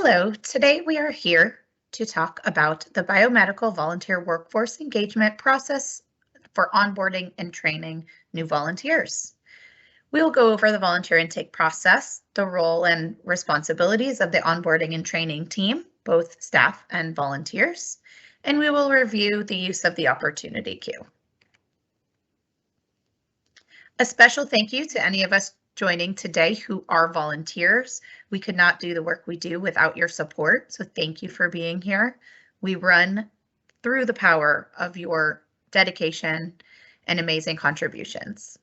Hello, today we are here to talk about the biomedical volunteer workforce engagement process for onboarding and training new volunteers. We will go over the volunteer intake process, the role and responsibilities of the onboarding and training team, both staff and volunteers, and we will review the use of the opportunity queue. A special thank you to any of us joining today who are volunteers. We could not do the work we do without your support, so thank you for being here. We run through the power of your dedication and amazing contributions.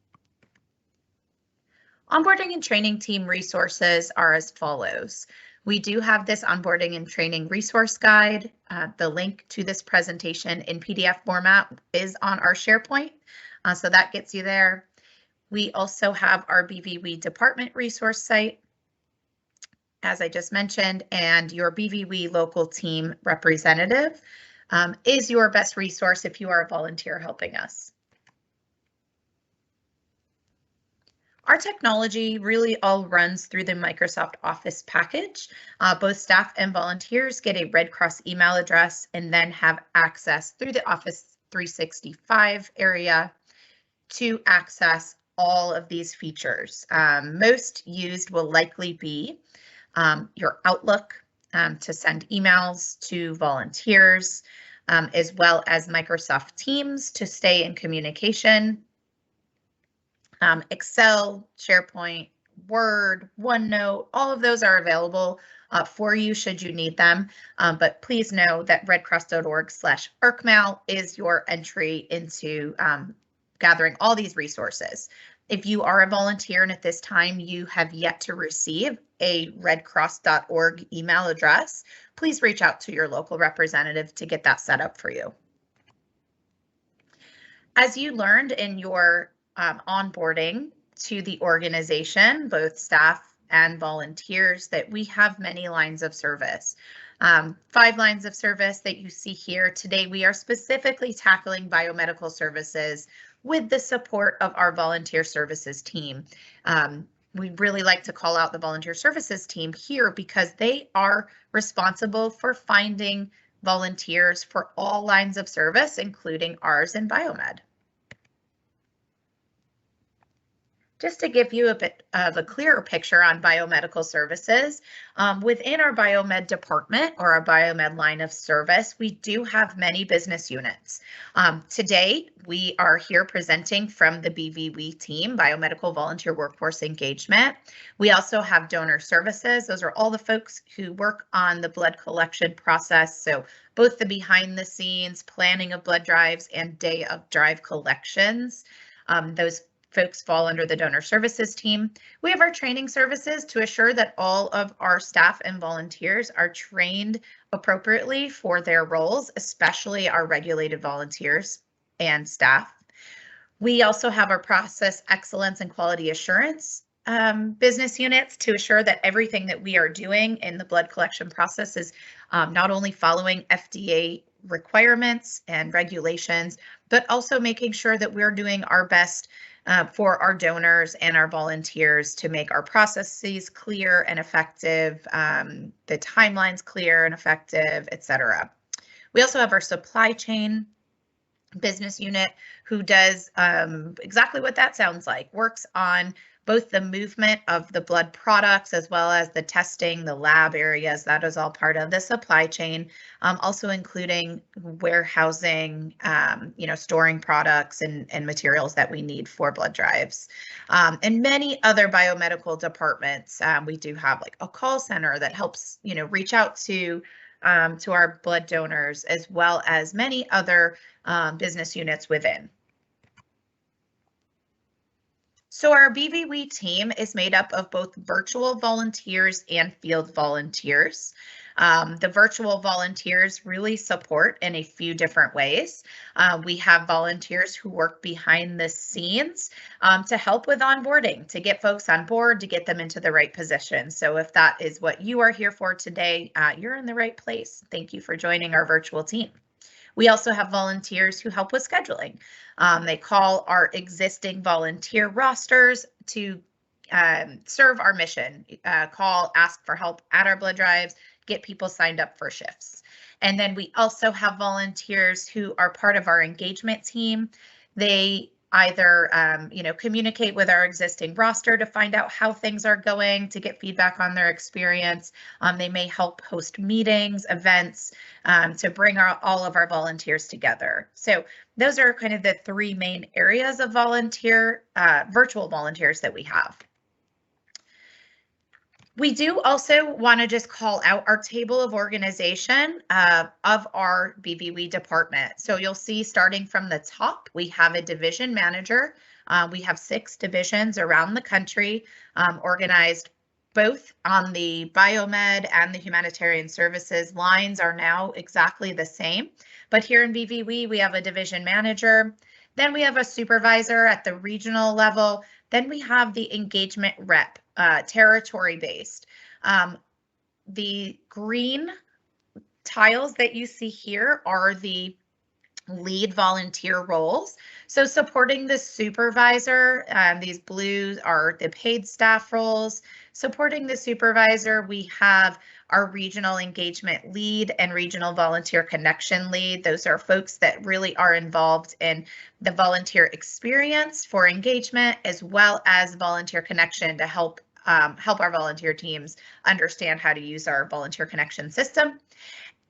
Onboarding and training team resources are as follows. We do have this onboarding and training resource guide. The link to this presentation in PDF format is on our SharePoint, so that gets you there. We also have our BVWE department resource site, as I just mentioned, and your BVWE local team representative is your best resource if you are a volunteer helping us. Our technology really all runs through the Microsoft Office package. Both staff and volunteers get a Red Cross email address and then have access through the Office 365 area to access all of these features. Most used will likely be your Outlook to send emails to volunteers, as well as Microsoft Teams to stay in communication. Excel, SharePoint, Word, OneNote, all of those are available for you should you need them. But please know that redcross.org/ArcMail is your entry into gathering all these resources. If you are a volunteer and at this time you have yet to receive a redcross.org email address, please reach out to your local representative to get that set up for you. As you learned in your onboarding to the organization, both staff and volunteers, that we have many lines of service. 5 lines of service that you see here. Today, we are specifically tackling biomedical services with the support of our volunteer services team. We really like to call out the volunteer services team here because they are responsible for finding volunteers for all lines of service, including ours in biomed. Just to give you a bit of a clearer picture on biomedical services, within our biomed department or our biomed line of service, we do have many business units. Today, we are here presenting from the BVWE team, Biomedical Volunteer Workforce Engagement. We also have donor services. Those are all the folks who work on the blood collection process. So both the behind the scenes planning of blood drives and day of drive collections. Those folks fall under the donor services team. We have our training services to assure that all of our staff and volunteers are trained appropriately for their roles, especially our regulated volunteers and staff. We also have our process excellence and quality assurance business units to assure that everything that we are doing in the blood collection process is not only following FDA requirements and regulations, but also making sure that we're doing our best for our donors and our volunteers to make our processes clear and effective, the timelines clear and effective, etc. We also have our supply chain business unit who does exactly what that sounds like, works on both the movement of the blood products as well as the testing, the lab areas. That is all part of the supply chain, also including warehousing, storing products and materials that we need for blood drives. And many other biomedical departments. We do have like a call center that helps, reach out to our blood donors, as well as many other business units within. So our BVWE team is made up of both virtual volunteers and field volunteers. The virtual volunteers really support in a few different ways. We have volunteers who work behind the scenes to help with onboarding, to get folks on board, to get them into the right position. So if that is what you are here for today, you're in the right place. Thank you for joining our virtual team. We also have volunteers who help with scheduling. They call our existing volunteer rosters to serve our mission. Call, ask for help at our blood drives, get people signed up for shifts. And then we also have volunteers who are part of our engagement team. They either communicate with our existing roster to find out how things are going, to get feedback on their experience. They may help host meetings, events, to bring all of our volunteers together. So those are kind of the three main areas of virtual volunteers that we have. We do also want to just call out our table of organization of our BVWE department. So you'll see starting from the top, we have a division manager. We have 6 divisions around the country, organized both on the biomed and the humanitarian services. Lines are now exactly the same, but here in BVWE, we have a division manager. Then we have a supervisor at the regional level. Then we have the engagement rep, territory-based. The green tiles that you see here are the lead volunteer roles. So supporting the supervisor, these blues are the paid staff roles. Supporting the supervisor, we have our regional engagement lead and regional volunteer connection lead. Those are folks that really are involved in the volunteer experience for engagement, as well as volunteer connection to help our volunteer teams understand how to use our volunteer connection system.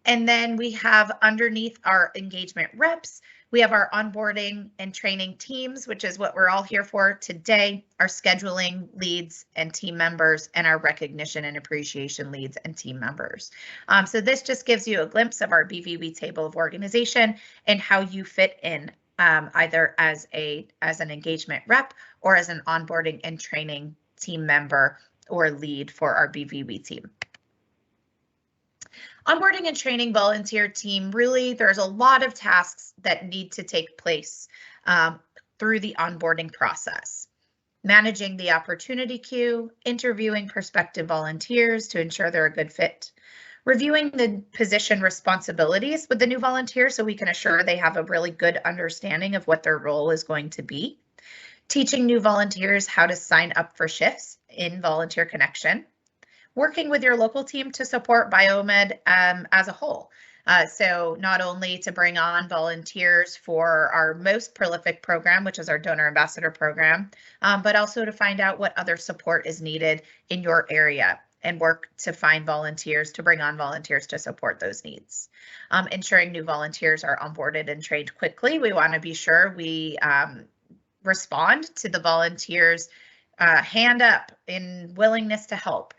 And then we have underneath our engagement reps, we have our onboarding and training teams, which is what we're all here for today, our scheduling leads and team members, and our recognition and appreciation leads and team members. So this just gives you a glimpse of our BVWE table of organization and how you fit in either as an engagement rep or as an onboarding and training team member or lead for our BVWE team. Onboarding and training volunteer team, really, there's a lot of tasks that need to take place through the onboarding process. Managing the opportunity queue, interviewing prospective volunteers to ensure they're a good fit, reviewing the position responsibilities with the new volunteer so we can assure they have a really good understanding of what their role is going to be, teaching new volunteers how to sign up for shifts in Volunteer Connection, working with your local team to support biomed as a whole. So not only to bring on volunteers for our most prolific program, which is our donor ambassador program, but also to find out what other support is needed in your area and work to find volunteers, to bring on volunteers to support those needs. Ensuring new volunteers are onboarded and trained quickly. We want to be sure we respond to the volunteers' hand up in willingness to help.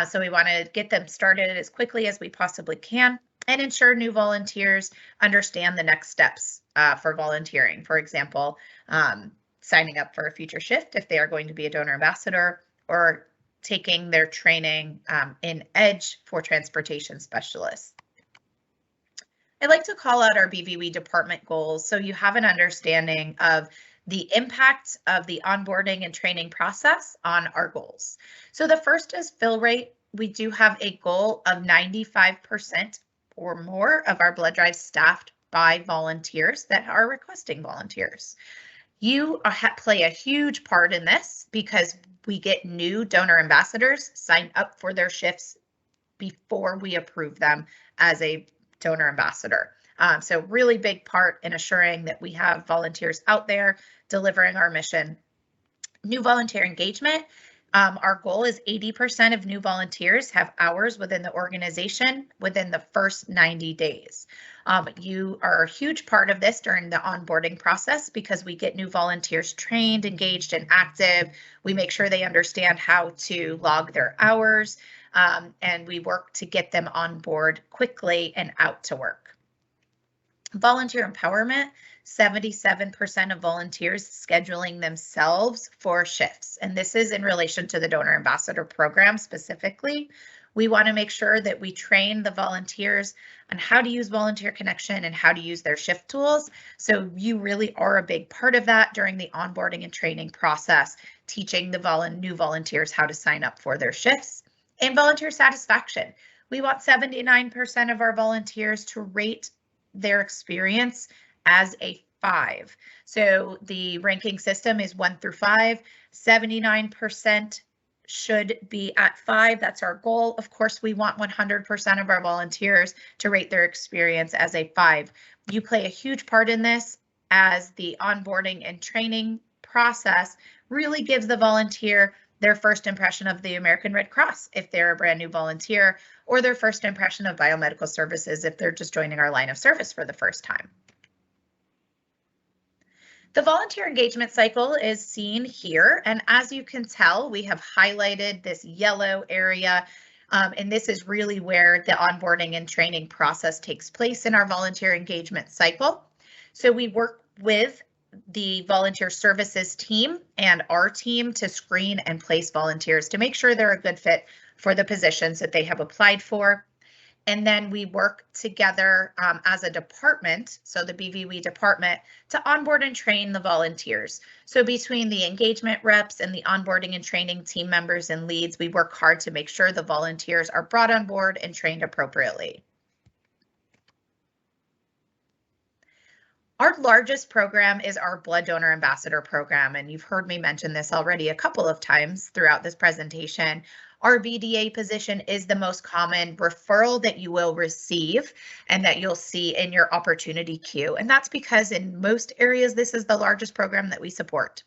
So we want to get them started as quickly as we possibly can and ensure new volunteers understand the next steps for volunteering. For example, signing up for a future shift if they are going to be a donor ambassador, or taking their training in EDGE for transportation specialists. I'd like to call out our BVWE department goals so you have an understanding of the impact of the onboarding and training process on our goals. So the first is fill rate. We do have a goal of 95% or more of our blood drives staffed by volunteers that are requesting volunteers. You play a huge part in this because we get new donor ambassadors sign up for their shifts before we approve them as a donor ambassador. So really big part in assuring that we have volunteers out there delivering our mission. New volunteer engagement. Our goal is 80% of new volunteers have hours within the organization within the first 90 days. You are a huge part of this during the onboarding process because we get new volunteers trained, engaged, and active. We make sure they understand how to log their hours, and we work to get them on board quickly and out to work. Volunteer empowerment, 77% of volunteers scheduling themselves for shifts. And this is in relation to the donor ambassador program specifically. We want to make sure that we train the volunteers on how to use Volunteer Connection and how to use their shift tools. So you really are a big part of that during the onboarding and training process, teaching the new volunteers how to sign up for their shifts. And volunteer satisfaction. We want 79% of our volunteers to rate their experience as a 5. So the ranking system is 1 through 5. 79% should be at 5. That's our goal. Of course, we want 100% of our volunteers to rate their experience as a 5. You play a huge part in this, as the onboarding and training process really gives the volunteer their first impression of the American Red Cross if they're a brand new volunteer, or their first impression of biomedical services if they're just joining our line of service for the first time. The volunteer engagement cycle is seen here, and as you can tell, we have highlighted this yellow area, and this is really where the onboarding and training process takes place in our volunteer engagement cycle. So we work with the volunteer services team and our team to screen and place volunteers to make sure they're a good fit for the positions that they have applied for. And then we work together as a department, so the BVWE department, to onboard and train the volunteers. So between the engagement reps and the onboarding and training team members and leads, we work hard to make sure the volunteers are brought on board and trained appropriately. Our largest program is our Blood Donor Ambassador program, and you've heard me mention this already a couple of times throughout this presentation. Our BDA position is the most common referral that you will receive and that you'll see in your opportunity queue. And that's because in most areas, this is the largest program that we support.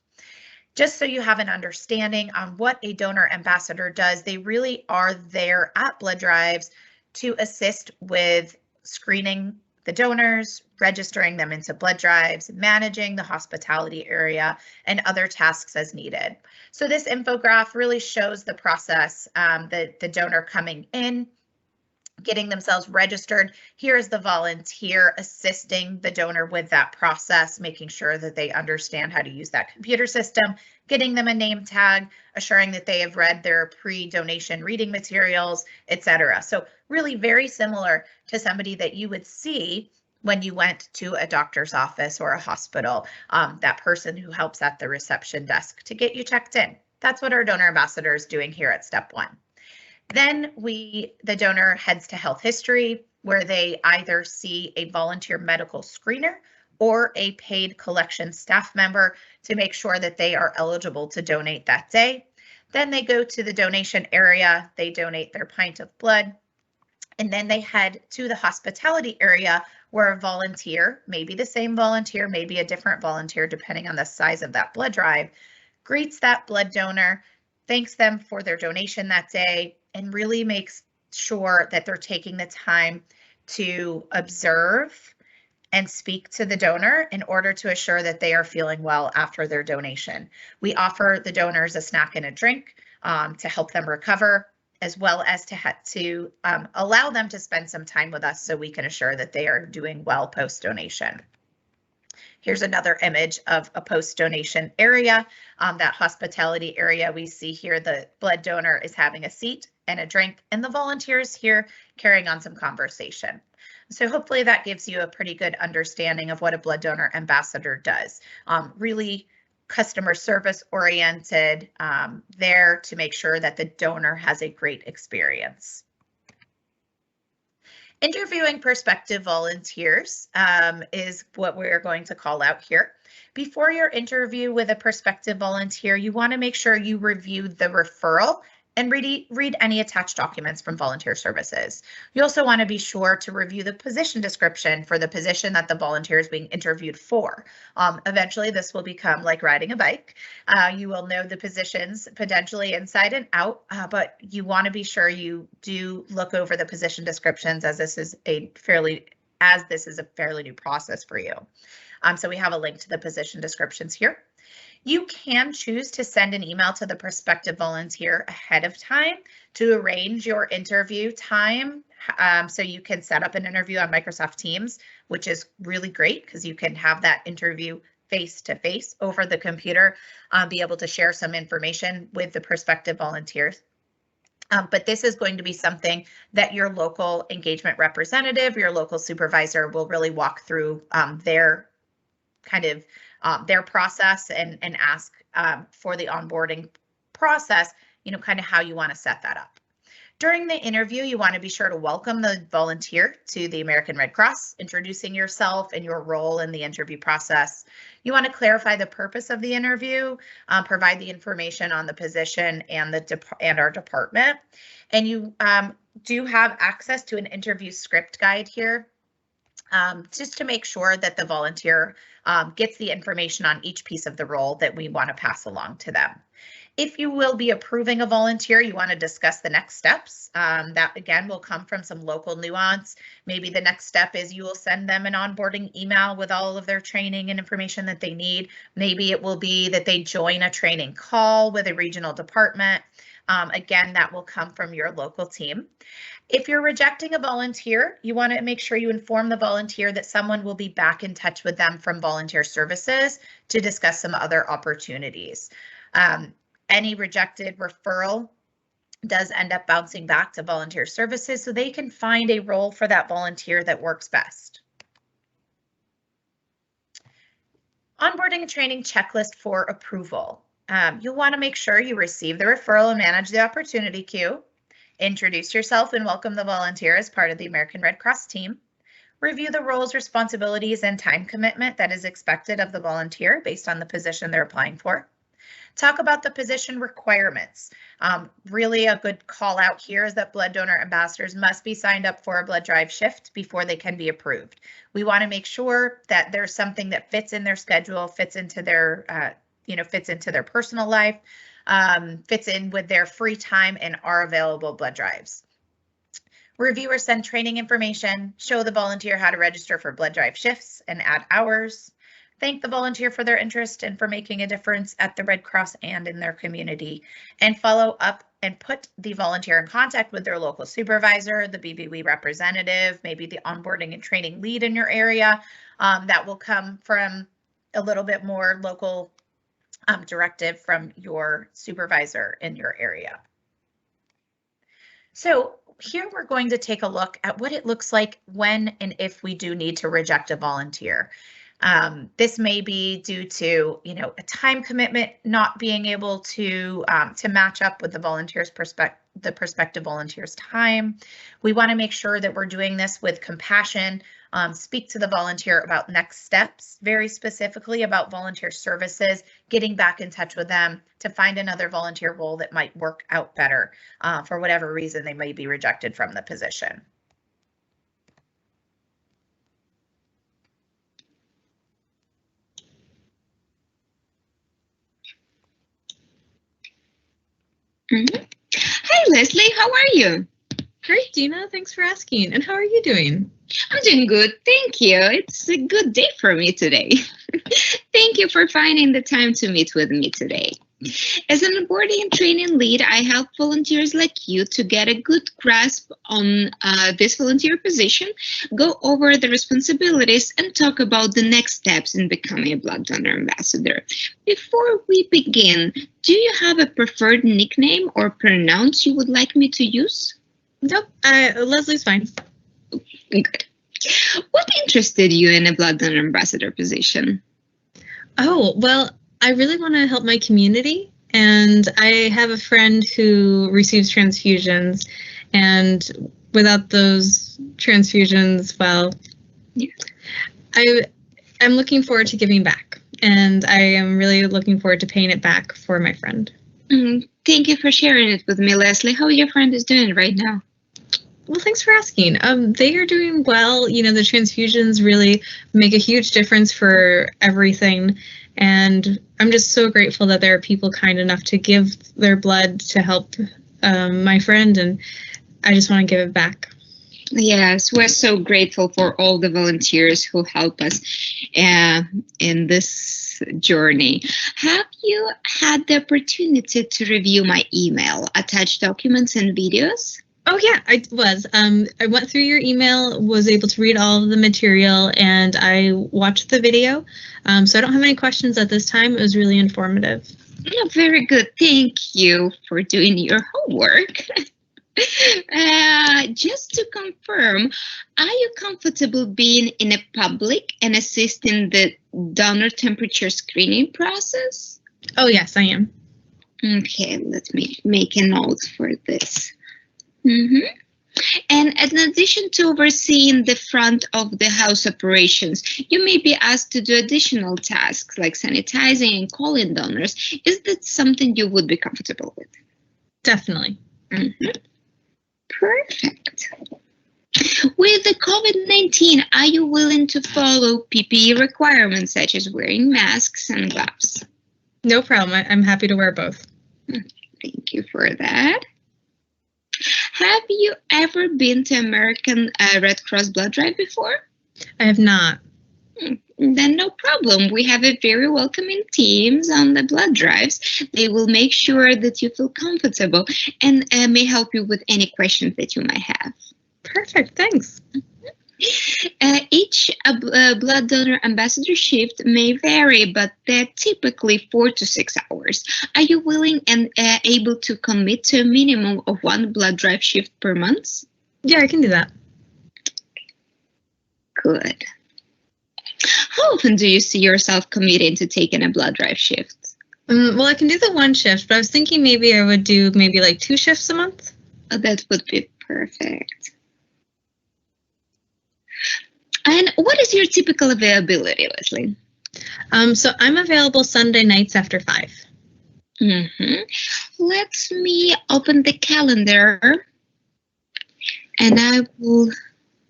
Just so you have an understanding on what a donor ambassador does, they really are there at blood drives to assist with screening the donors, registering them into blood drives, managing the hospitality area, and other tasks as needed. So this infograph really shows the process, the donor coming in, getting themselves registered. Here is the volunteer assisting the donor with that process, making sure that they understand how to use that computer system, getting them a name tag, assuring that they have read their pre-donation reading materials, etc. So really very similar to somebody that you would see when you went to a doctor's office or a hospital, that person who helps at the reception desk to get you checked in. That's what our donor ambassador is doing here at step 1. Then the donor heads to health history, where they either see a volunteer medical screener or a paid collection staff member to make sure that they are eligible to donate that day. Then they go to the donation area, they donate their pint of blood, and then they head to the hospitality area where a volunteer, maybe the same volunteer, maybe a different volunteer, depending on the size of that blood drive, greets that blood donor, thanks them for their donation that day, and really makes sure that they're taking the time to observe and speak to the donor in order to assure that they are feeling well after their donation. We offer the donors a snack and a drink to help them recover, as well as to allow them to spend some time with us so we can assure that they are doing well post-donation. Here's another image of a post-donation area. That hospitality area, we see here the blood donor is having a seat and a drink, and the volunteers here carrying on some conversation. So hopefully that gives you a pretty good understanding of what a blood donor ambassador does. Really customer service oriented, there to make sure that the donor has a great experience. Interviewing prospective volunteers is what we're going to call out here. Before your interview with a prospective volunteer, you want to make sure you review the referral and read any attached documents from volunteer services. You also want to be sure to review the position description for the position that the volunteer is being interviewed for. Eventually, this will become like riding a bike. You will know the positions potentially inside and out, but you want to be sure you do look over the position descriptions, as this is a fairly new process for you. So we have a link to the position descriptions here. You can choose to send an email to the prospective volunteer ahead of time to arrange your interview time. So you can set up an interview on Microsoft Teams, which is really great because you can have that interview face-to-face over the computer, be able to share some information with the prospective volunteers. But this is going to be something that your local engagement representative, your local supervisor will really walk through their process and ask for the onboarding process, kind of how you want to set that up. During the interview, you want to be sure to welcome the volunteer to the American Red Cross, introducing yourself and your role in the interview process. You want to clarify the purpose of the interview, provide the information on the position and our department. And you do have access to an interview script guide here, just to make sure that the volunteer gets the information on each piece of the role that we want to pass along to them. If you will be approving a volunteer, you want to discuss the next steps. That again will come from some local nuance. Maybe the next step is you will send them an onboarding email with all of their training and information that they need. Maybe it will be that they join a training call with a regional department. Again, that will come from your local team. If you're rejecting a volunteer, you want to make sure you inform the volunteer that someone will be back in touch with them from volunteer services to discuss some other opportunities. Any rejected referral does end up bouncing back to volunteer services so they can find a role for that volunteer that works best. Onboarding and training checklist for approval. You'll want to make sure you receive the referral and manage the opportunity queue. Introduce yourself and welcome the volunteer as part of the American Red Cross team. Review the roles, responsibilities, and time commitment that is expected of the volunteer based on the position they're applying for. Talk about the position requirements. Really a good call out here is that blood donor ambassadors must be signed up for a blood drive shift before they can be approved. We want to make sure that there's something that fits in their schedule, fits into their, fits into their personal life, fits in with their free time and are available blood drives. Review or send training information, show the volunteer how to register for blood drive shifts and add hours. Thank the volunteer for their interest and for making a difference at the Red Cross and in their community, and follow up and put the volunteer in contact with their local supervisor, the BVWE representative, maybe the onboarding and training lead in your area. That will come from a little bit more local directive from your supervisor in your area. So here we're going to take a look at what it looks like when and if we do need to reject a volunteer. This may be due to, a time commitment not being able to match up with the prospective volunteer's time. We want to make sure that we're doing this with compassion. Speak to the volunteer about next steps, very specifically about volunteer services, getting back in touch with them to find another volunteer role that might work out better for whatever reason they may be rejected from the position. Hi, Leslie. How are you? Great, Dina. Thanks for asking. And how are you doing? I'm doing good. Thank you. It's a good day for me today. Thank you for finding the time to meet with me today. As an onboarding and training lead, I help volunteers like you to get a good grasp on this volunteer position, go over the responsibilities, and talk about the next steps in becoming a blood donor ambassador. Before we begin, do you have a preferred nickname or pronouns you would like me to use? Nope, Leslie's fine. Good. What interested you in a blood donor ambassador position? Oh, well, I really want to help my community, and I have a friend who receives transfusions, and without those transfusions, well, I'm looking forward to giving back, and I am really looking forward to paying it back for my friend. Thank you for sharing it with me, Leslie. How your friend is doing right now? Well, thanks for asking. They are doing well. The transfusions really make a huge difference for everything. And I'm just so grateful that there are people kind enough to give their blood to help my friend. And I just want to give it back. Yes, we're so grateful for all the volunteers who help us in this journey. Have you had the opportunity to review my email, attached documents and videos? Oh, yeah, I was. I went through your email, was able to read all of the material, and I watched the video. So I don't have any questions at this time. It was really informative. Oh, very good. Thank you for doing your homework. Just to confirm, are you comfortable being in a public and assisting the donor temperature screening process? Oh, yes, I am. Okay, let me make a note for this. Mhm. And in addition to overseeing the front of the house operations, you may be asked to do additional tasks like sanitizing and calling donors. Is that something you would be comfortable with? Definitely. Mhm. Perfect. With the COVID-19, are you willing to follow PPE requirements such as wearing masks and gloves? No problem. I'm happy to wear both. Thank you for that. Have you ever been to American Red Cross blood drive before? I have not. Then no problem. We have a very welcoming teams on the blood drives. They will make sure that you feel comfortable and may help you with any questions that you might have. Perfect. Thanks. Each blood donor ambassador shift may vary, but they're typically 4 to 6 hours. Are you willing and able to commit to a minimum of 1 blood drive shift per month? Yeah, I can do that. Good. How often do you see yourself committing to taking a blood drive shift? Well, I can do the 1 shift, but I was thinking maybe I would do maybe like 2 shifts a month. Oh, that would be perfect. And what is your typical availability, Leslie? So I'm available Sunday nights after 5. Let me open the calendar and I will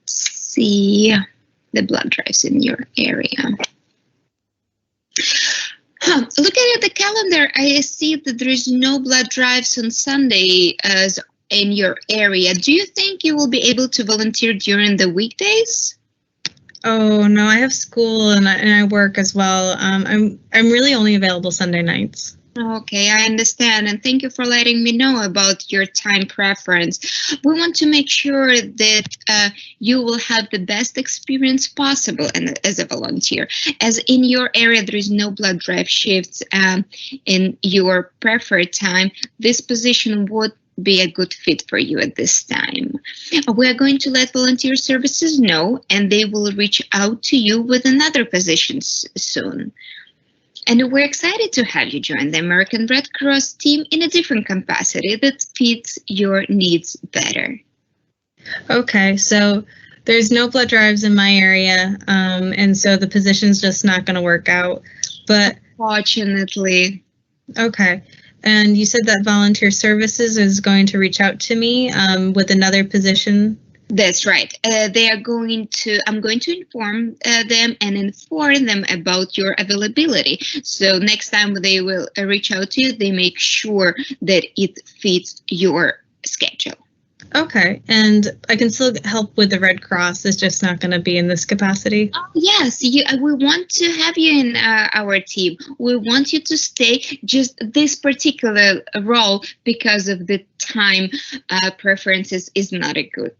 see the blood drives in your area. Looking at the calendar, I see that there is no blood drives on Sunday as in your area. Do you think you will be able to volunteer during the weekdays? Oh no, I have school and I work as well. I'm really only available Sunday nights. Okay, I understand, and thank you for letting me know about your time preference. We want to make sure that you will have the best experience possible as a volunteer. As in your area, there is no blood drive shifts in your preferred time, this position would be a good fit for you at this time. We are going to let volunteer services know, and they will reach out to you with another position soon. And we're excited to have you join the American Red Cross team in a different capacity that fits your needs better. Okay, so there's no blood drives in my area, and so the position's just not going to work out. But fortunately, okay. And you said that volunteer services is going to reach out to me with another position. That's right. They are going to. I'm going to inform them and inform them about your availability. So next time they will reach out to you, they make sure that it fits your schedule. Okay, and I can still help with the Red Cross. It's just not going to be in this capacity. Oh, yes, we want to have you in our team. We want you to stay just this particular role because of the time preferences is not a good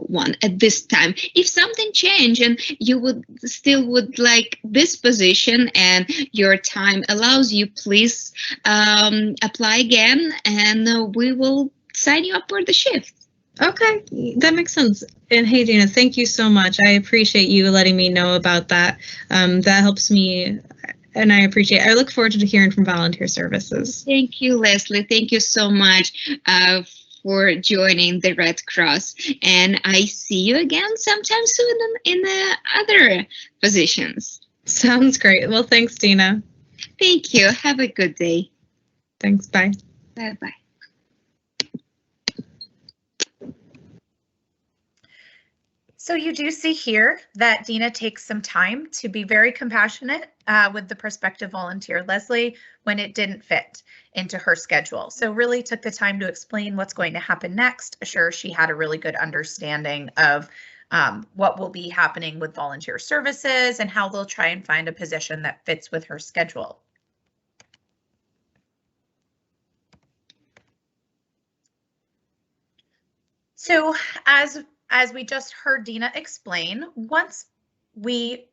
one at this time. If something changed and you would like this position and your time allows you, please apply again and we will sign you up for the shift. Okay, that makes sense. And hey, Dina, thank you so much. I appreciate you letting me know about that. That helps me, and I appreciate it. I look forward to hearing from volunteer services. Thank you, Leslie. Thank you so much for joining the Red Cross. And I see you again sometime soon in the other positions. Sounds great. Well, thanks, Dina. Thank you. Have a good day. Thanks. Bye. Bye-bye. So you do see here that Dina takes some time to be very compassionate with the prospective volunteer, Leslie, when it didn't fit into her schedule. So really took the time to explain what's going to happen next, assure she had a really good understanding of what will be happening with volunteer services and how they'll try and find a position that fits with her schedule. So as we just heard Dina explain, once we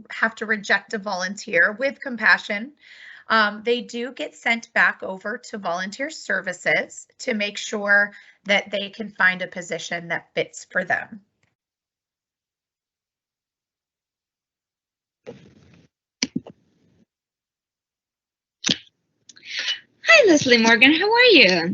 have to reject a volunteer with compassion, they do get sent back over to volunteer services to make sure that they can find a position that fits for them. Hi, Leslie Morgan. How are you?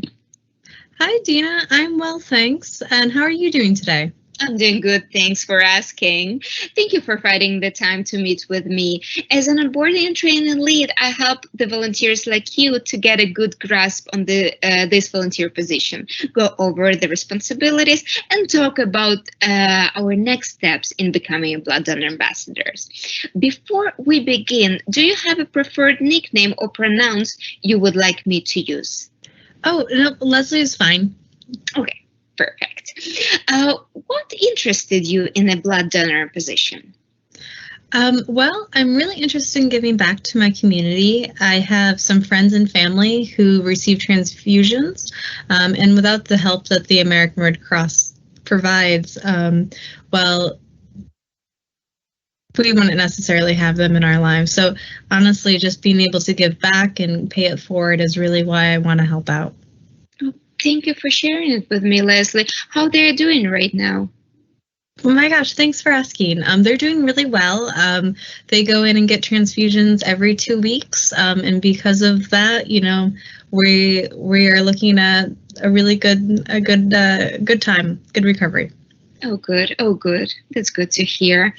Hi, Dina. I'm well, thanks. And how are you doing today? I'm doing good. Thanks for asking. Thank you for finding the time to meet with me. As an onboarding and training lead, I help the volunteers like you to get a good grasp on this volunteer position, go over the responsibilities, and talk about our next steps in becoming blood donor ambassadors. Before we begin, do you have a preferred nickname or pronouns you would like me to use? Oh, no, Leslie is fine. Okay. Perfect. What interested you in a blood donor position? Well, I'm really interested in giving back to my community. I have some friends and family who receive transfusions, and without the help that the American Red Cross provides, well, we wouldn't necessarily have them in our lives. So honestly, just being able to give back and pay it forward is really why I want to help out. Thank you for sharing it with me, Leslie. How they're doing right now? Oh my gosh, thanks for asking. They're doing really well. They go in and get transfusions every 2 weeks, and because of that, you know, we are looking at a really good time, good recovery. Oh, good. Oh, good. That's good to hear.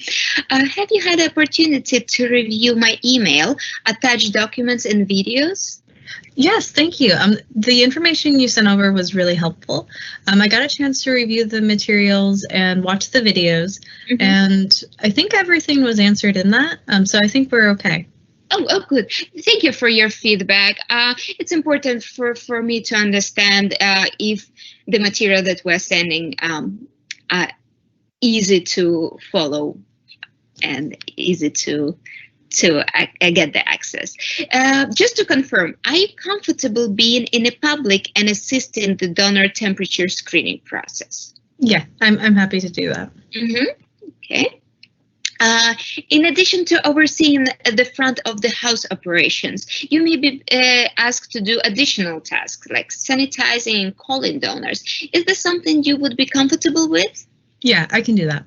Have you had the opportunity to review my email, attached documents and videos? Yes, thank you. The information you sent over was really helpful. I got a chance to review the materials and watch the videos, and I think everything was answered in that. So I think we're okay. Oh, good. Thank you for your feedback. It's important for me to understand if the material that we're sending easy to follow and easy to get the access. Just to confirm, are you comfortable being in a public and assisting the donor temperature screening process? Yeah, I'm happy to do that. Okay. In addition to overseeing the front of the house operations, you may be asked to do additional tasks like sanitizing and calling donors. Is this something you would be comfortable with? Yeah, I can do that.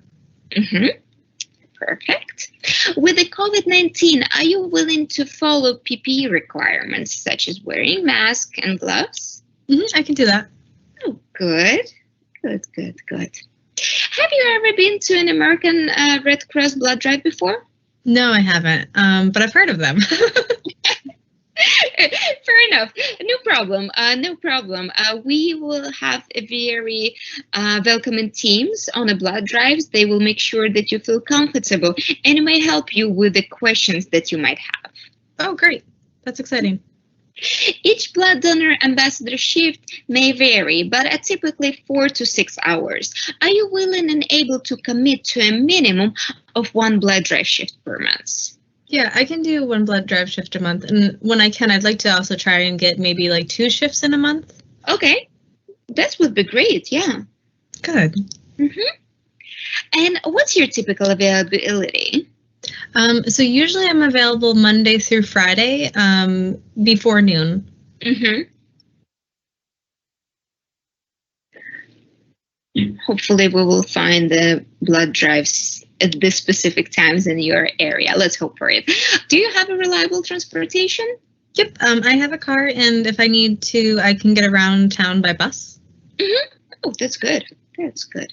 Perfect. With the COVID-19, are you willing to follow PPE requirements such as wearing masks and gloves? I can do that. Oh, good. Good. Have you ever been to an American Red Cross blood drive before? No, I haven't, but I've heard of them. Fair enough. No problem. We will have a very welcoming teams on the blood drives. They will make sure that you feel comfortable and it might help you with the questions that you might have. Oh, great. That's exciting. Each blood donor ambassador shift may vary, but at typically 4 to 6 hours. Are you willing and able to commit to a minimum of 1 blood drive shift per month? Yeah, I can do 1 blood drive shift a month. And when I can, I'd like to also try and get maybe like 2 shifts in a month. Okay, that would be great. Yeah. Good. And what's your typical availability? So usually I'm available Monday through Friday before noon. Hopefully we will find the blood drives at the specific times in your area. Let's hope for it. Do you have a reliable transportation? Yep, I have a car, and if I need to, I can get around town by bus. Oh, that's good. That's good.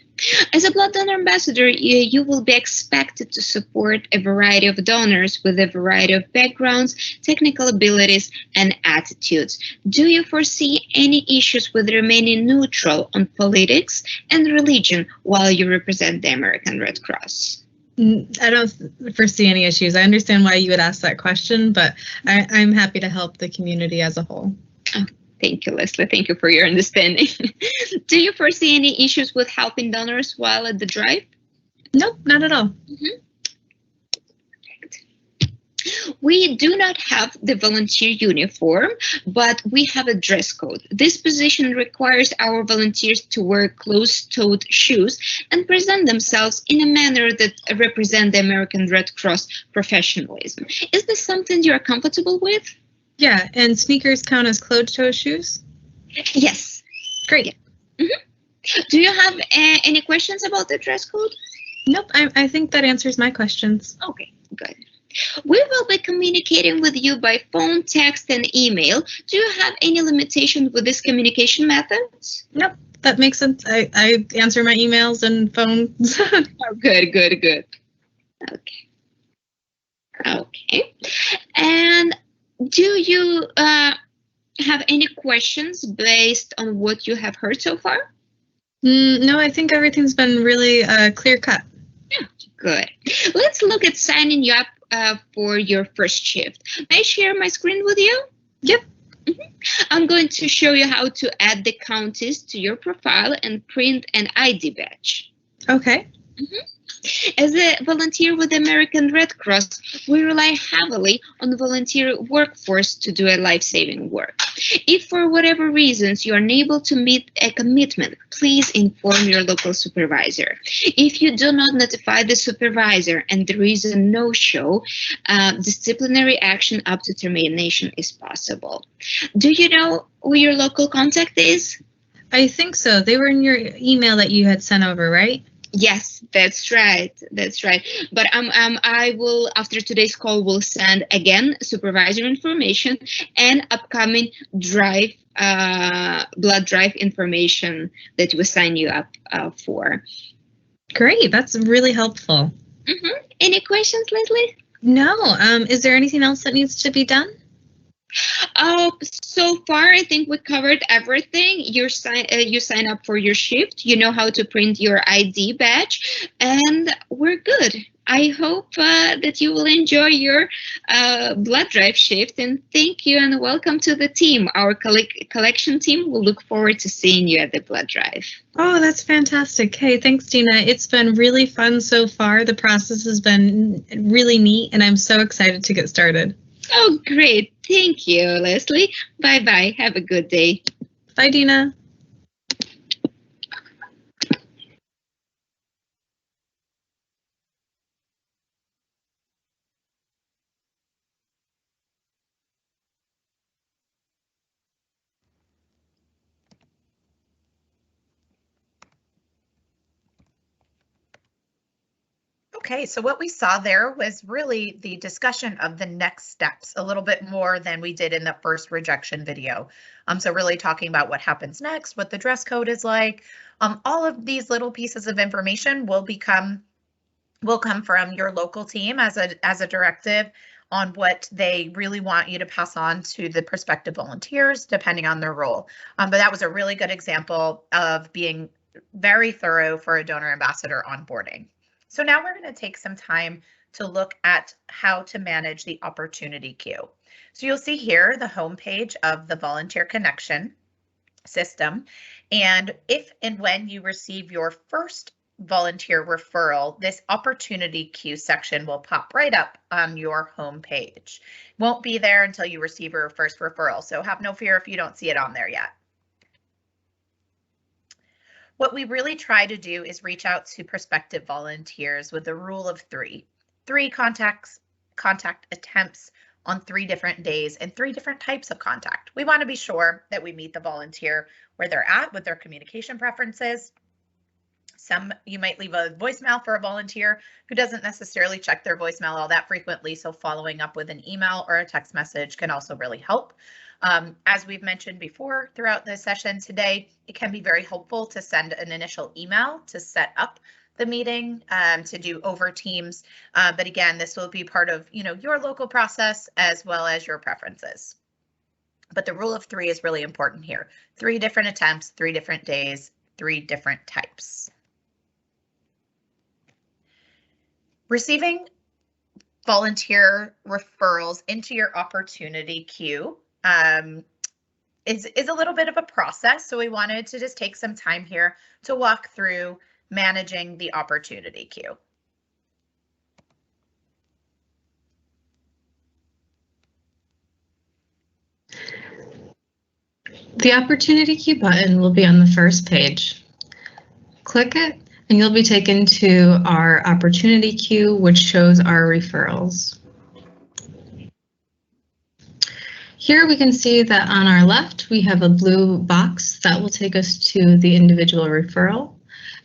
As a blood donor ambassador, you will be expected to support a variety of donors with a variety of backgrounds, technical abilities, and attitudes. Do you foresee any issues with remaining neutral on politics and religion while you represent the American Red Cross? I don't foresee any issues. I understand why you would ask that question, but I'm happy to help the community as a whole. Oh, thank you, Leslie. Thank you for your understanding. Do you foresee any issues with helping donors while at the drive? Nope, not at all. We do not have the volunteer uniform, but we have a dress code. This position requires our volunteers to wear closed-toed shoes and present themselves in a manner that represent the American Red Cross professionalism. Is this something you are comfortable with? Yeah, and sneakers count as closed-toe shoes? Yes. Great. Do you have any questions about the dress code? Nope, I think that answers my questions. Okay, good. We will be communicating with you by phone, text, and email. Do you have any limitations with these communication methods? Nope, that makes sense. I answer my emails and phones. Oh, good. Okay. Okay. And do you have any questions based on what you have heard so far? No, I think everything's been really clear cut. Yeah, good. Let's look at signing you up for your first shift. May I share my screen with you? Yep. I'm going to show you how to add the counties to your profile and print an ID badge. Okay. As a volunteer with the American Red Cross, we rely heavily on the volunteer workforce to do a life-saving work. If for whatever reasons you are unable to meet a commitment, please inform your local supervisor. If you do not notify the supervisor and there is a no-show, disciplinary action up to termination is possible. Do you know who your local contact is? I think so. They were in your email that you had sent over, right? Yes, that's right. But I will, after today's call, will send again supervisor information and upcoming drive, blood drive information that we sign you up for. Great, that's really helpful. Any questions, Leslie? No. Is there anything else that needs to be done? So far, I think we covered everything. You sign up for your shift. You know how to print your ID badge, and we're good. I hope that you will enjoy your blood drive shift, and thank you and welcome to the team. Our collection team will look forward to seeing you at the blood drive. Oh, that's fantastic. Hey, thanks, Dina. It's been really fun so far. The process has been really neat, and I'm so excited to get started. Oh, great. Thank you, Leslie. Bye-bye. Have a good day. Bye, Dina. Okay, so what we saw there was really the discussion of the next steps, a little bit more than we did in the first rejection video. So really talking about what happens next, what the dress code is like. All of these little pieces of information will come from your local team as a directive on what they really want you to pass on to the prospective volunteers, depending on their role. But that was a really good example of being very thorough for a donor ambassador onboarding. So now we're going to take some time to look at how to manage the opportunity queue. So you'll see here the homepage of the Volunteer Connection system. And if and when you receive your first volunteer referral, this opportunity queue section will pop right up on your homepage. Won't be there until you receive your first referral. So have no fear if you don't see it on there yet. What we really try to do is reach out to prospective volunteers with the rule of three contact attempts on 3 different days and 3 different types of contact. We want to be sure that we meet the volunteer where they're at with their communication preferences. You might leave a voicemail for a volunteer who doesn't necessarily check their voicemail all that frequently, so following up with an email or a text message can also really help. As we've mentioned before throughout the session today, it can be very helpful to send an initial email to set up the meeting to do over Teams. But again, this will be part of your local process as well as your preferences. But the rule of 3 is really important here. 3 different attempts, 3 different days, 3 different types. Receiving volunteer referrals into your opportunity queue is a little bit of a process. So we wanted to just take some time here to walk through managing the opportunity queue. The opportunity queue button will be on the first page. Click it and you'll be taken to our opportunity queue, which shows our referrals. Here we can see that on our left, we have a blue box that will take us to the individual referral.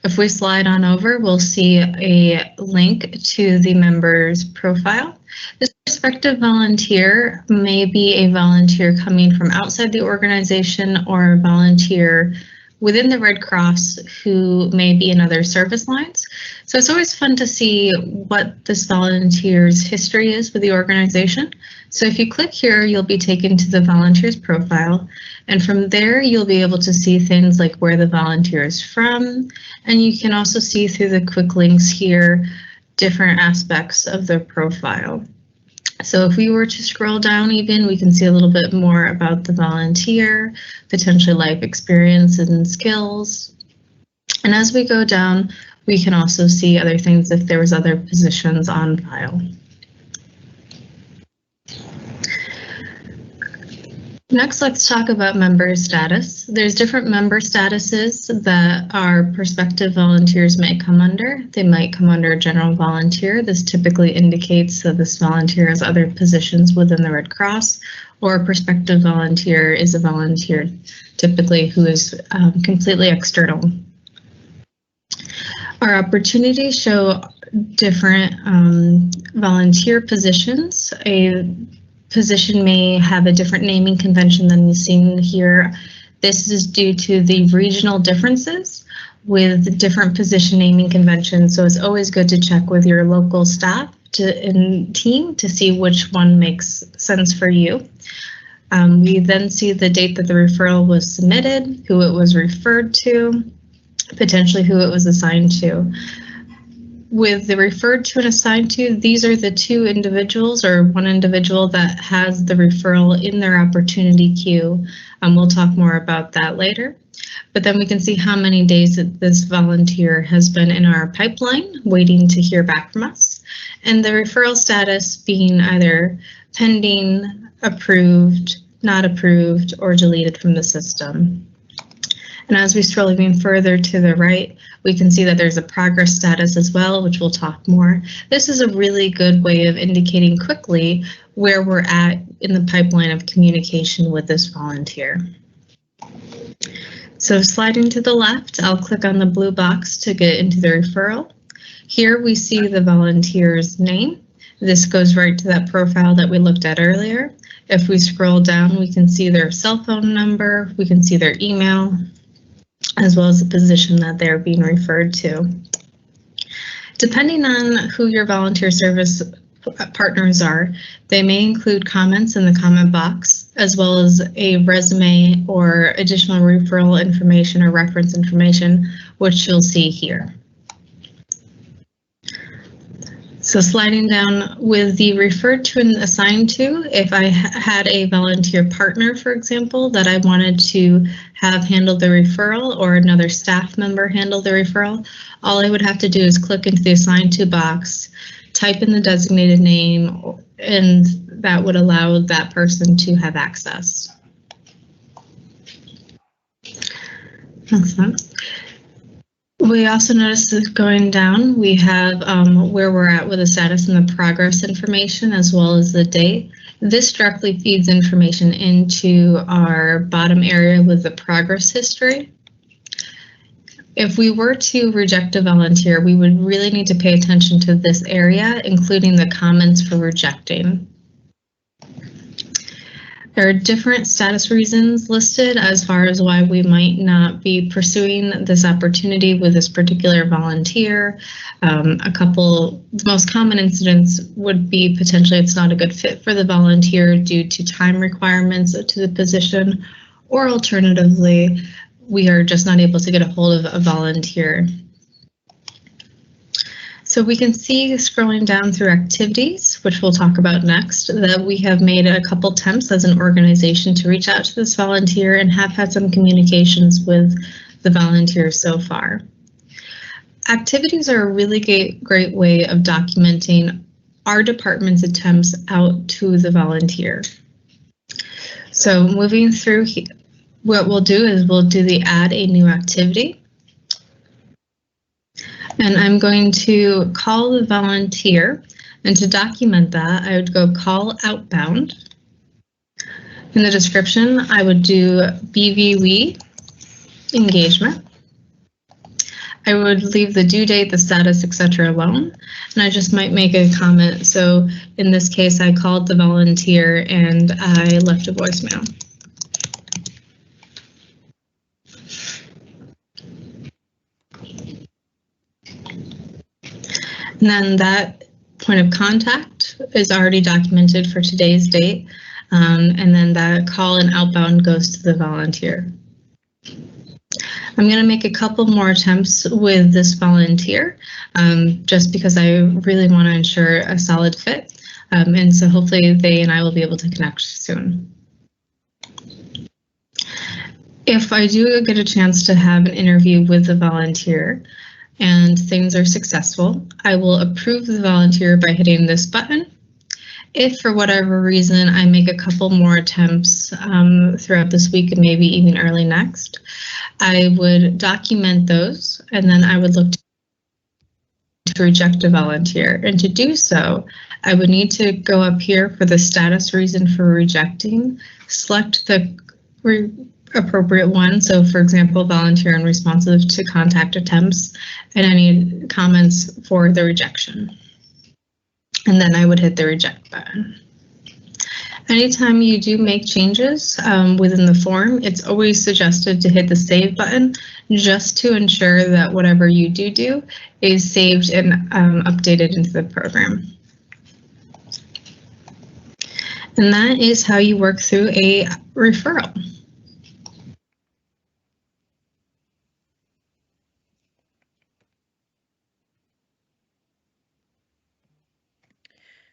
If we slide on over, we'll see a link to the member's profile. This prospective volunteer may be a volunteer coming from outside the organization or a volunteer within the Red Cross who may be in other service lines. So it's always fun to see what this volunteer's history is with the organization. So if you click here, you'll be taken to the volunteer's profile, and from there you'll be able to see things like where the volunteer is from, and you can also see through the quick links here different aspects of their profile. So if we were to scroll down even, we can see a little bit more about the volunteer, potentially life experiences and skills. And as we go down, we can also see other things if there was other positions on file. Next, let's talk about member status. There's different member statuses that our prospective volunteers might come under. They might come under a general volunteer. This typically indicates that this volunteer has other positions within the Red Cross, or a prospective volunteer is a volunteer typically who is completely external. Our opportunities show different volunteer positions. A position may have a different naming convention than you've seen here. This is due to the regional differences with different position naming conventions, so it's always good to check with your local staff and team to see which one makes sense for you. We then see the date that the referral was submitted, who it was referred to, potentially who it was assigned to. With the referred to and assigned to, these are the two individuals or one individual that has the referral in their opportunity queue. We'll talk more about that later. But then we can see how many days that this volunteer has been in our pipeline waiting to hear back from us. And the referral status being either pending, approved, not approved, or deleted from the system. And as we scroll even further to the right, we can see that there's a progress status as well, which we'll talk more. This is a really good way of indicating quickly where we're at in the pipeline of communication with this volunteer. So sliding to the left, I'll click on the blue box to get into the referral. Here we see the volunteer's name. This goes right to that profile that we looked at earlier. If we scroll down, we can see their cell phone number, we can see their email, as well as the position that they're being referred to. Depending on who your volunteer service partners are, they may include comments in the comment box, as well as a resume or additional referral information or reference information, which you'll see here. So sliding down with the referred to and assigned to, if I had a volunteer partner, for example, that I wanted to have handle the referral or another staff member handle the referral, all I would have to do is click into the assigned to box, type in the designated name, and that would allow that person to have access. Excellent. We also notice that going down, we have where we're at with the status and the progress information, as well as the date. This directly feeds information into our bottom area with the progress history. If we were to reject a volunteer, we would really need to pay attention to this area, including the comments for rejecting. There are different status reasons listed as far as why we might not be pursuing this opportunity with this particular volunteer. The most common incidents would be potentially it's not a good fit for the volunteer due to time requirements to the position, or alternatively, we are just not able to get a hold of a volunteer. So we can see, scrolling down through activities, which we'll talk about next, that we have made a couple attempts as an organization to reach out to this volunteer and have had some communications with the volunteer so far. Activities are a really great way of documenting our department's attempts out to the volunteer. So moving through, what we'll do is we'll do the add a new activity. And I'm going to call the volunteer, and to document that, I would go call outbound. In the description, I would do BVWE engagement. I would leave the due date, the status, etc. alone, and I just might make a comment. So in this case, I called the volunteer and I left a voicemail. And then that point of contact is already documented for today's date. And then that call and outbound goes to the volunteer. I'm going to make a couple more attempts with this volunteer just because I really want to ensure a solid fit. And so hopefully they and I will be able to connect soon. If I do get a chance to have an interview with the volunteer and things are successful, I will approve the volunteer by hitting this button. If for whatever reason I make a couple more attempts throughout this week and maybe even early next, I would document those and then I would look to reject a volunteer. And to do so, I would need to go up here for the status reason for rejecting, select the appropriate one. So for example, volunteer unresponsive to contact attempts and any comments for the rejection. And then I would hit the reject button. Anytime you do make changes within the form, it's always suggested to hit the save button just to ensure that whatever you do is saved and updated into the program. And that is how you work through a referral.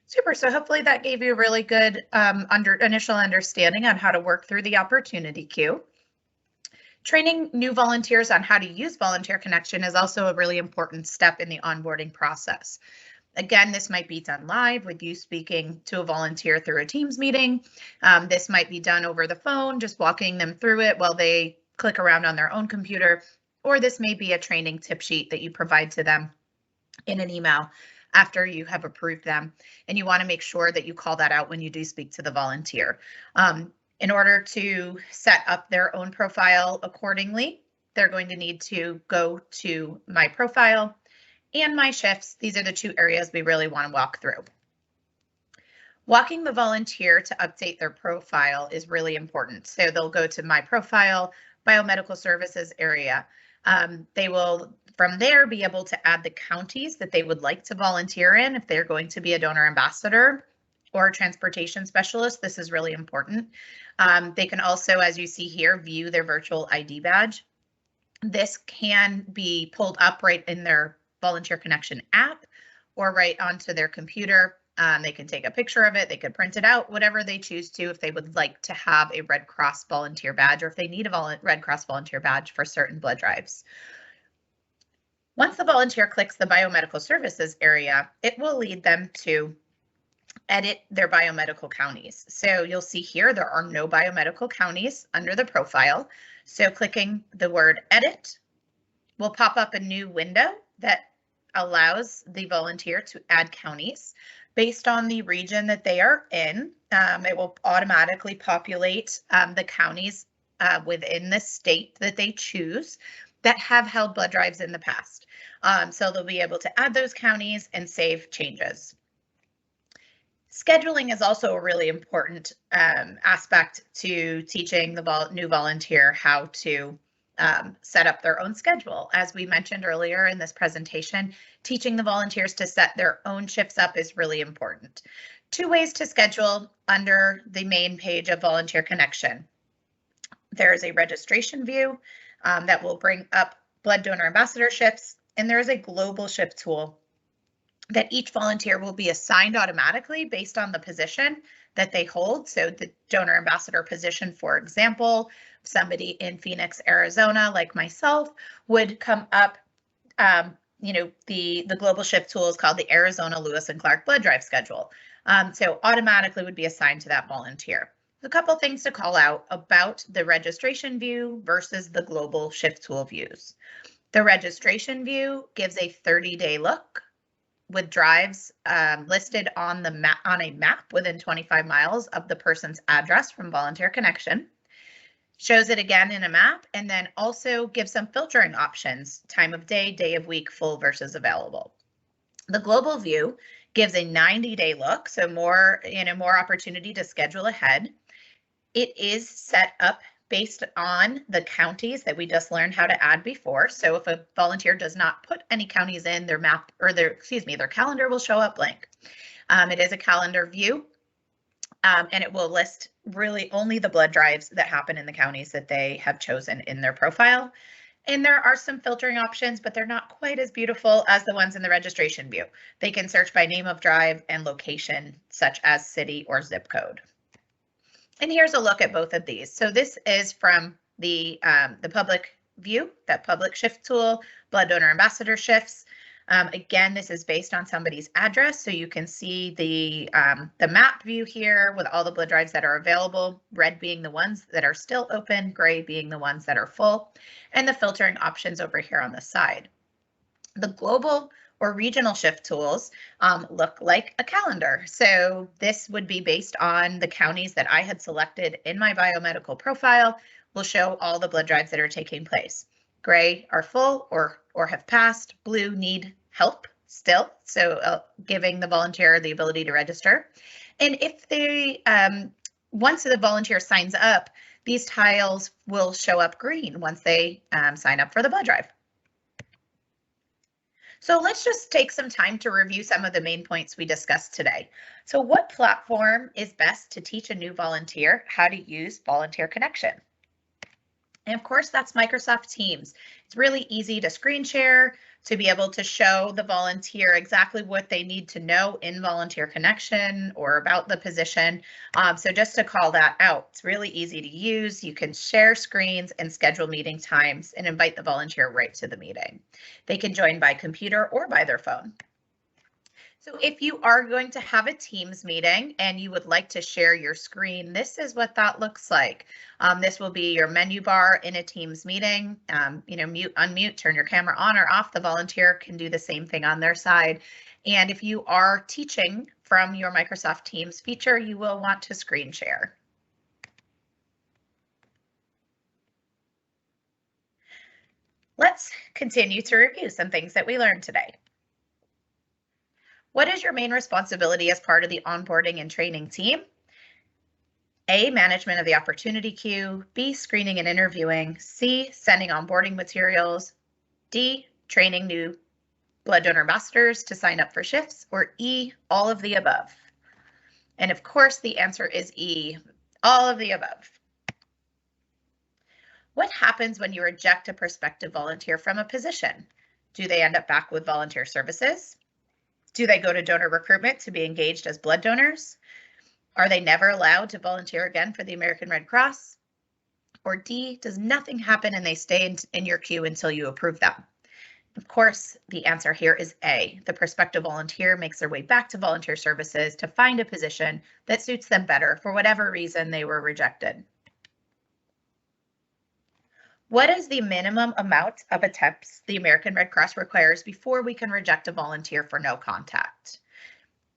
Super. So hopefully that gave you a really good initial understanding on how to work through the opportunity queue. Training new volunteers on how to use Volunteer Connection is also a really important step in the onboarding process. Again, this might be done live with you speaking to a volunteer through a Teams meeting. This might be done over the phone, just walking them through it while they click around on their own computer, or this may be a training tip sheet that you provide to them in an email after you have approved them, and you want to make sure that you call that out when you do speak to the volunteer. In order to set up their own profile accordingly, they're going to need to go to My Profile and My Shifts. These are the two areas we really want to walk through. Walking the volunteer to update their profile is really important. So they'll go to My Profile, Biomedical Services area. They will from there be able to add the counties that they would like to volunteer in if they're going to be a donor ambassador or a transportation specialist. This is really important. They can also, as you see here, view their virtual ID badge. This can be pulled up right in their Volunteer Connection app or right onto their computer. They can take a picture of it, they could print it out, whatever they choose to, if they would like to have a Red Cross volunteer badge or if they need a Red Cross volunteer badge for certain blood drives. Once the volunteer clicks the biomedical services area, it will lead them to edit their biomedical counties. So you'll see here there are no biomedical counties under the profile. So clicking the word edit will pop up a new window that allows the volunteer to add counties based on the region that they are in. It will automatically populate the counties within the state that they choose that have held blood drives in the past. So they'll be able to add those counties and save changes. Scheduling is also a really important aspect to teaching the new volunteer how to set up their own schedule. As we mentioned earlier in this presentation, teaching the volunteers to set their own shifts up is really important. 2 ways to schedule under the main page of Volunteer Connection. There is a registration view that will bring up blood donor ambassador shifts, and there is a global shift tool that each volunteer will be assigned automatically based on the position that they hold. So the donor ambassador position, for example, somebody in Phoenix, Arizona, like myself, would come up, the global shift tool is called the Arizona Lewis and Clark blood drive schedule. So automatically would be assigned to that volunteer. A couple things to call out about the registration view versus the global shift tool views. The registration view gives a 30-day look with drives listed on a map within 25 miles of the person's address from Volunteer Connection. shows it again in a map, and then also gives some filtering options, time of day, day of week, full versus available. The global view gives a 90-day look, so more opportunity to schedule ahead. It is set up based on the counties that we just learned how to add before. So if a volunteer does not put any counties in, their map or their calendar will show up blank. It is a calendar view, and it will list really only the blood drives that happen in the counties that they have chosen in their profile. And there are some filtering options, but they're not quite as beautiful as the ones in the registration view. They can search by name of drive and location, such as city or zip code. And here's a look at both of these. So this is from the public view, that public shift tool, blood donor ambassador shifts. Again, this is based on somebody's address, so you can see the map view here with all the blood drives that are available, red being the ones that are still open, gray being the ones that are full, and the filtering options over here on the side. The global or regional shift tools look like a calendar. So this would be based on the counties that I had selected in my biomedical profile, will show all the blood drives that are taking place. Gray are full or have passed, blue need help still, so giving the volunteer the ability to register. And if they, once the volunteer signs up, these tiles will show up green once they sign up for the blood drive. So let's just take some time to review some of the main points we discussed today. So what platform is best to teach a new volunteer how to use Volunteer Connection? And of course, that's Microsoft Teams. It's really easy to screen share, to be able to show the volunteer exactly what they need to know in Volunteer Connection or about the position. So just to call that out, it's really easy to use. You can share screens and schedule meeting times and invite the volunteer right to the meeting. They can join by computer or by their phone. So if you are going to have a Teams meeting and you would like to share your screen, this is what that looks like. This will be your menu bar in a Teams meeting. Mute, unmute, turn your camera on or off. The volunteer can do the same thing on their side. And if you are teaching from your Microsoft Teams feature, you will want to screen share. Let's continue to review some things that we learned today. What is your main responsibility as part of the onboarding and training team? A, management of the opportunity queue. B, screening and interviewing. C, sending onboarding materials. D, training new blood donor ambassadors to sign up for shifts. Or E, all of the above. And of course, the answer is E, all of the above. What happens when you reject a prospective volunteer from a position? Do they end up back with volunteer services? Do they go to donor recruitment to be engaged as blood donors? Are they never allowed to volunteer again for the American Red Cross? Or D, does nothing happen and they stay in your queue until you approve them? Of course, the answer here is A. The prospective volunteer makes their way back to volunteer services to find a position that suits them better for whatever reason they were rejected. What is the minimum amount of attempts the American Red Cross requires before we can reject a volunteer for no contact?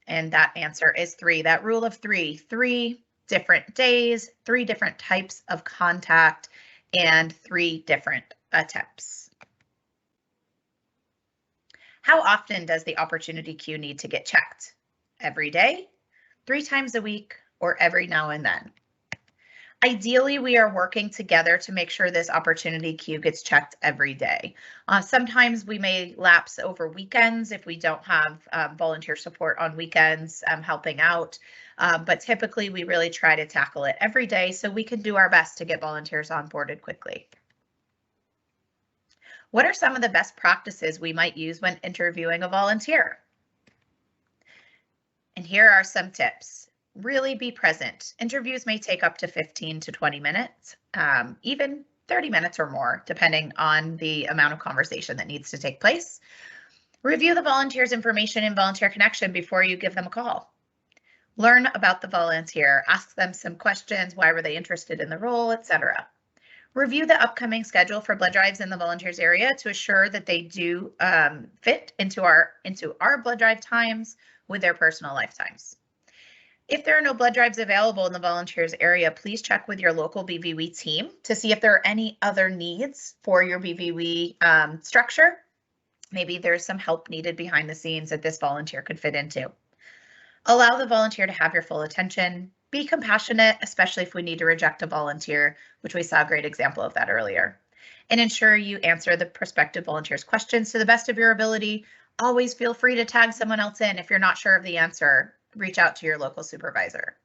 And that answer is 3. That rule of 3, 3 different days, 3 different types of contact, and 3 different attempts. How often does the opportunity queue need to get checked? Every day, 3 times a week, or every now and then? Ideally, we are working together to make sure this opportunity queue gets checked every day. Sometimes we may lapse over weekends if we don't have volunteer support on weekends helping out, but typically we really try to tackle it every day so we can do our best to get volunteers onboarded quickly. What are some of the best practices we might use when interviewing a volunteer? And here are some tips. Really be present. Interviews may take up to 15 to 20 minutes, even 30 minutes or more, depending on the amount of conversation that needs to take place. Review the volunteer's information in Volunteer Connection before you give them a call. Learn about the volunteer, ask them some questions, why were they interested in the role, etc. Review the upcoming schedule for blood drives in the volunteers area to assure that they do fit into our blood drive times with their personal lifetimes. If there are no blood drives available in the volunteers area, please check with your local BVWE team to see if there are any other needs for your BVWE structure. Maybe there's some help needed behind the scenes that this volunteer could fit into. Allow the volunteer to have your full attention. Be compassionate, especially if we need to reject a volunteer, which we saw a great example of that earlier. And ensure you answer the prospective volunteer's questions to the best of your ability. Always feel free to tag someone else in if you're not sure of the answer. Reach out to your local supervisor.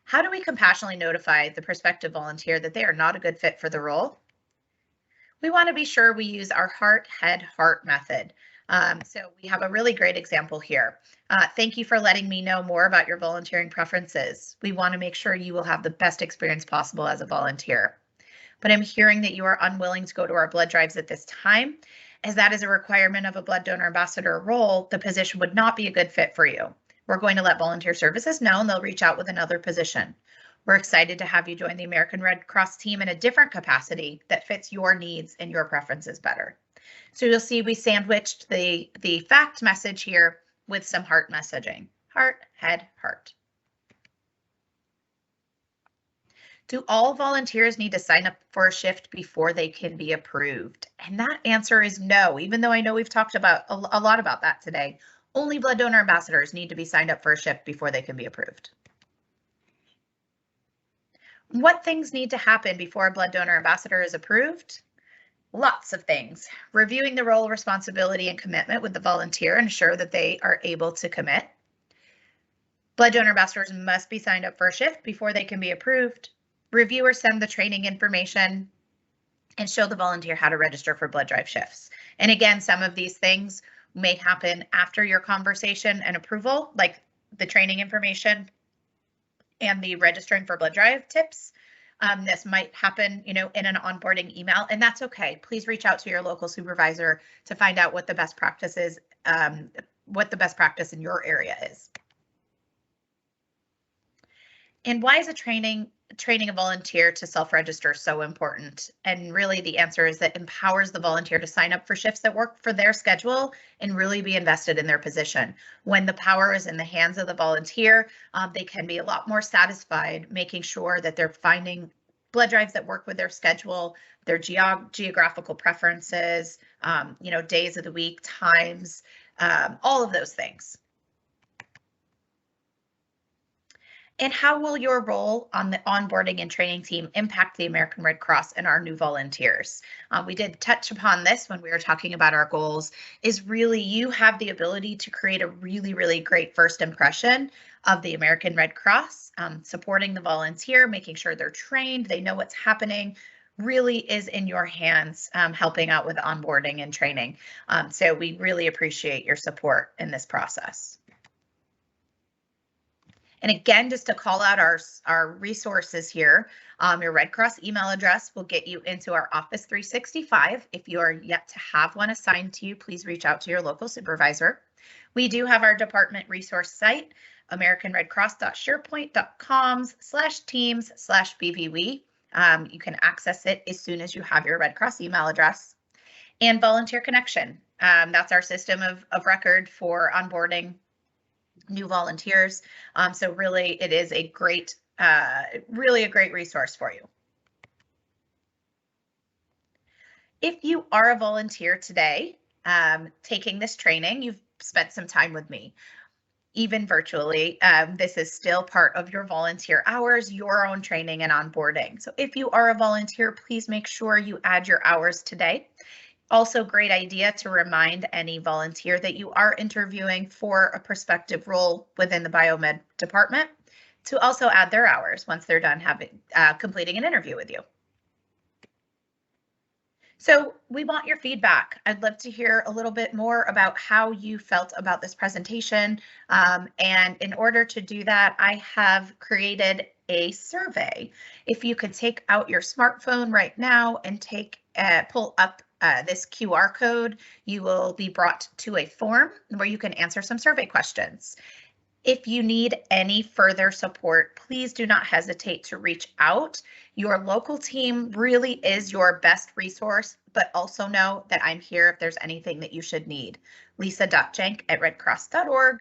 How do we compassionately notify the prospective volunteer that they are not a good fit for the role? We want to be sure we use our heart, head, heart method. So we have a really great example here. Thank you for letting me know more about your volunteering preferences. We want to make sure you will have the best experience possible as a volunteer. But I'm hearing that you are unwilling to go to our blood drives at this time. As that is a requirement of a blood donor ambassador role, the position would not be a good fit for you. We're going to let volunteer services know and they'll reach out with another position. We're excited to have you join the American Red Cross team in a different capacity that fits your needs and your preferences better. So you'll see we sandwiched the fact message here with some heart messaging. Heart, head, heart. Do all volunteers need to sign up for a shift before they can be approved? And that answer is no, even though I know we've talked about a lot about that today. Only blood donor ambassadors need to be signed up for a shift before they can be approved. What things need to happen before a blood donor ambassador is approved? Lots of things. Reviewing the role, responsibility, and commitment with the volunteer, ensure that they are able to commit. Blood donor ambassadors must be signed up for a shift before they can be approved. Review or send the training information and show the volunteer how to register for blood drive shifts. And again, some of these things may happen after your conversation and approval, like the training information and the registering for blood drive tips. This might happen, in an onboarding email, and that's okay. Please reach out to your local supervisor to find out what the best practice is, what the best practice in your area is. And why is training a volunteer to self-register so important? And really the answer is that empowers the volunteer to sign up for shifts that work for their schedule and really be invested in their position. When the power is in the hands of the volunteer, they can be a lot more satisfied making sure that they're finding blood drives that work with their schedule, their geographical preferences, days of the week, times, all of those things. And how will your role on the onboarding and training team impact the American Red Cross and our new volunteers? We did touch upon this when we were talking about our goals, is really you have the ability to create a really, really great first impression of the American Red Cross, supporting the volunteer, making sure they're trained, they know what's happening, really is in your hands, helping out with onboarding and training. So we really appreciate your support in this process. And again, just to call out our resources here, your Red Cross email address will get you into our Office 365. If you are yet to have one assigned to you, please reach out to your local supervisor. We do have our department resource site, americanredcross.sharepoint.com/teams/BVWE. You can access it as soon as you have your Red Cross email address. And Volunteer Connection, that's our system of record for onboarding new volunteers. So really it is a great, really a great resource for you. If you are a volunteer today, taking this training, you've spent some time with me, even virtually. This is still part of your volunteer hours, your own training and onboarding. So if you are a volunteer, please make sure you add your hours today. Also, great idea to remind any volunteer that you are interviewing for a prospective role within the biomed department to also add their hours once they're done completing an interview with you. So we want your feedback. I'd love to hear a little bit more about how you felt about this presentation. And in order to do that, I have created a survey. If you could take out your smartphone right now and pull up this QR code, you will be brought to a form where you can answer some survey questions. If you need any further support, please do not hesitate to reach out. Your local team really is your best resource, but also know that I'm here if there's anything that you should need. Lisa.Jenk at redcross.org